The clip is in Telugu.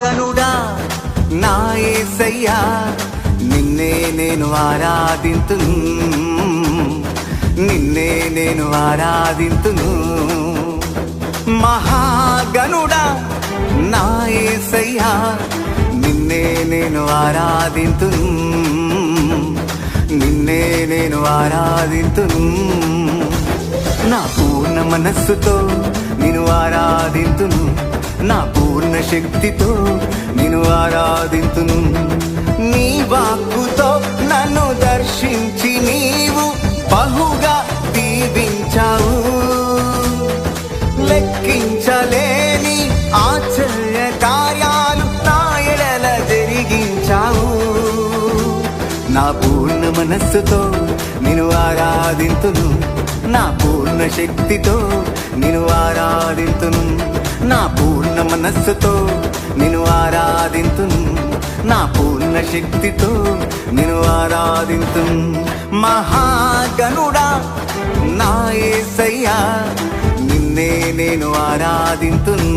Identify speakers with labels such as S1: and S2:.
S1: కనుడా నా యేసయ్యా నిన్నే నేను ఆరాధింతును, నిన్నే నేను ఆరాధింతును. మహాగణుడా నా యేసయ్యా నిన్నే నేను ఆరాధింతును, నిన్నే నేను ఆరాధింతును. నా పూర్ణ మనస్సుతో నిన్ను ఆరాధింతును, నా పూర్ణ శక్తితో నిన్ను ఆరాధింతును. నీ వాక్కుతో నన్ను దర్శించి నీవు బహుగా దీవించావు, లెక్కించలేని ఆశ్చర్య కార్యాలు నా ఎడల జరిగించావు. నా పూర్ణ మనస్సుతో నిన్ను ఆరాధింతును, నా పూర్ణ శక్తితో నిన్ను ఆరాధింతును. నా పూర్ణ మనస్సుతో నిన్ను ఆరాధింతును, నా పూర్ణ శక్తితో నిన్ను ఆరాధింతును. మహాగణుడా నా యేసయ్యా నిన్నే నేను ఆరాధింతును.